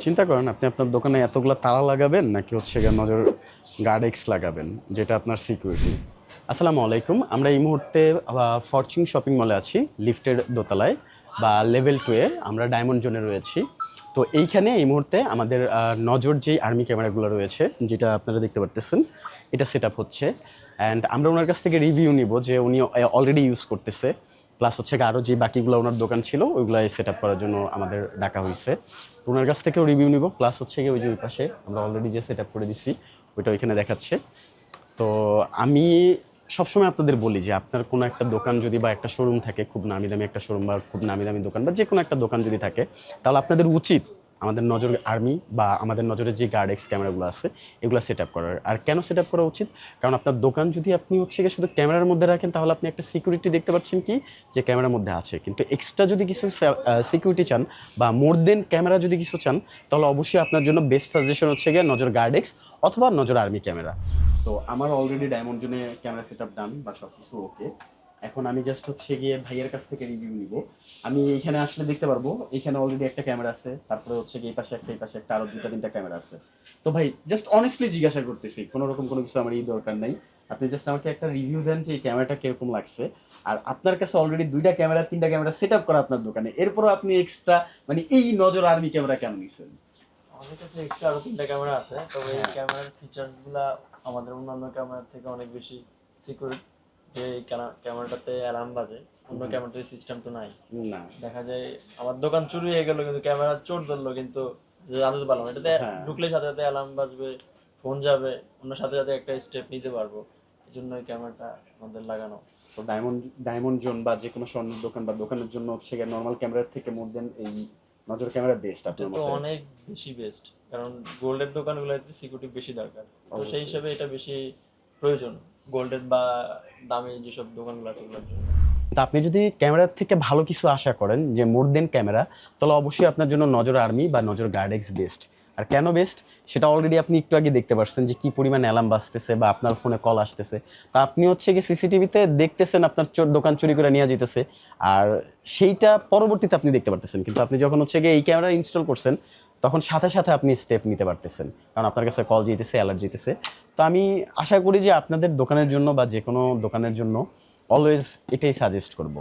চিন্তা করেন আপনি আপনার দোকানে এতগুলো তালা লাগাবেন নাকি হচ্ছে গিয়ে নজর গার্ড এক্স লাগাবেন, যেটা আপনার সিকিউরিটি। আসসালামু আলাইকুম, আমরা এই মুহূর্তে ফরচুন শপিং মলে আছি, লিফটের দোতলায় বা লেভেল 2-এ আমরা ডায়মন্ড জোনে রয়েছি। তো এইখানে এই মুহূর্তে আমাদের নজর যেই আর্মি ক্যামেরাগুলো রয়েছে, যেটা আপনারা দেখতে পারতেছেন, এটা সেট আপ হচ্ছে। অ্যান্ড আমরা ওনার কাছ থেকে রিভিউ নিব যে উনি অলরেডি ইউজ করতেছে, প্লাস হচ্ছে আরও যে বাকিগুলো ওনার দোকান ছিল ওইগুলো সেট আপ করার জন্য আমাদের ডাকা হয়েছে। তো ওনার কাছ থেকেও রিভিউ নিব, প্লাস হচ্ছে গিয়ে ওই যে ওই পাশে আমরা অলরেডি যে সেট আপ করে দিচ্ছি ওইটা ওইখানে দেখাচ্ছে। তো আমি সবসময় আপনাদের বলি যে আপনার কোনো একটা দোকান যদি বা একটা শোরুম থাকে, খুব নামি দামি একটা শোরুম বা খুব নামি দামি দোকান বা যে কোনো একটা দোকান যদি থাকে, তাহলে আপনাদের উচিত আমাদের নজর আর্মি বা আমাদের নজরের যে গার্ড এক্স ক্যামেরাগুলো আছে এগুলো সেট আপ করার। আর কেন সেট আপ করা উচিত? কারণ আপনার দোকান যদি আপনি হচ্ছে গিয়ে শুধু ক্যামেরার মধ্যে রাখেন, তাহলে আপনি একটা সিকিউরিটি দেখতে পাচ্ছেন কি যে ক্যামেরার মধ্যে আছে, কিন্তু এক্সট্রা যদি কিছু সিকিউরিটি চান বা মোর দেন ক্যামেরা যদি কিছু চান, তাহলে অবশ্যই আপনার জন্য বেস্ট সাজেশন হচ্ছে গিয়ে নজর গার্ড এক্স অথবা নজর আর্মি ক্যামেরা। তো আমার অলরেডি ডায়মন্ড জোনে ক্যামেরা সেট আপ ডান বা সব কিছু ওকে। এখন আমি জাস্ট হচ্ছে গিয়ে ভাইয়ের কাছ থেকে রিভিউ নিব। আমি এইখানে আসলে দেখতে পারবো এখানে অলরেডি একটা ক্যামেরা আছে, তারপরে হচ্ছে গিয়ে এই পাশে একটা, এই পাশে একটা, আরো দুটা তিনটা ক্যামেরা আছে। তো ভাই জাস্ট অনেস্টলি জিজ্ঞাসা করতেছি, কোনো রকম কোনো কিছু আমার এই দরকার নাই। আপনি জাস্ট আমাকে একটা রিভিউ দেন যে এই ক্যামেরাটা কিরকম লাগছে। আর আপনার কাছে অলরেডি দুইটা ক্যামেরা তিনটা ক্যামেরা সেট আপ করা আপনার দোকানে, এরপরও আপনি এক্সট্রা মানে এই নজর আর্মি ক্যামেরা কেন নিছেন? আমাদের কাছে এক্সট্রা আরো 3টা ক্যামেরা আছে, তবে এই ক্যামেরার ফিচার্স গুলা আমাদের অন্যান্য ক্যামেরা থেকে অনেক বেশি সিকিউর। যে ক্যামেরাটাতে অ্যালার্ম বাজে, অন্য ক্যামেরাতে সিস্টেম তো নাই। না। দেখা যায় আমার দোকান চুরি হয়ে গেল কিন্তু ক্যামেরা চোর ধরলো, কিন্তু জানতে পারলাম না। এটাতে হ্যাঁ। ঢুকলে সাথে সাথে অ্যালার্ম বাজবে, ফোন যাবে, অন্য সাথে সাথে একটা স্টেপ নিতে পারবো। এই জন্য এই ক্যামেরাটা আমাদের লাগানো। তো ডায়মন্ড ডায়মন্ড জোন বা যে কোনো স্বর্ণের দোকান বা দোকানের জন্য হচ্ছে গিয়ে নর্মাল ক্যামেরার থেকে মোর দেন এই নজর ক্যামেরা বেস্ট এটা আপনার তো মতে? অনেক বেশি বেস্ট, কারণ গোল্ডের দোকানগুলোতে সিকিউরিটি বেশি দরকার, তো সেই হিসাবে এটা বেশি প্রয়োজন গোল্ডের বা দামি যেসব দোকানগুলো আছে ওগুলোর জন্য। তা আপনি যদি ক্যামেরার থেকে ভালো কিছু আশা করেন যে মোর দেন ক্যামেরা, তাহলে অবশ্যই আপনার জন্য নজর আর্মি বা নজর গার্ড এক্স বেস্ট। আর কেন বেস্ট সেটা অলরেডি আপনি একটু আগে দেখতে পাচ্ছেন যে কি পরিমাণ অ্যালার্ম বাজতেছে বা আপনার ফোনে কল আসতেছে। তা আপনি হচ্ছে কি সিসিটিভিতে দেখতেছেন আপনার দোকান চুরি করে নিয়ে যেতেছে, আর সেইটা পরবর্তীতে আপনি দেখতে পারতেছেন, কিন্তু আপনি যখন হচ্ছে গিয়ে এই ক্যামেরা ইনস্টল করছেন তখন সাথে সাথে আপনি স্টেপ নিতে পারতেছেন, কারণ আপনার কাছে কল যেতেছে, অ্যালার্ট যেতেছে। তো আমি আশা করি যে আপনাদের দোকানের জন্য বা যে কোনো দোকানের জন্য অলওয়েজ এটাই সাজেস্ট করব।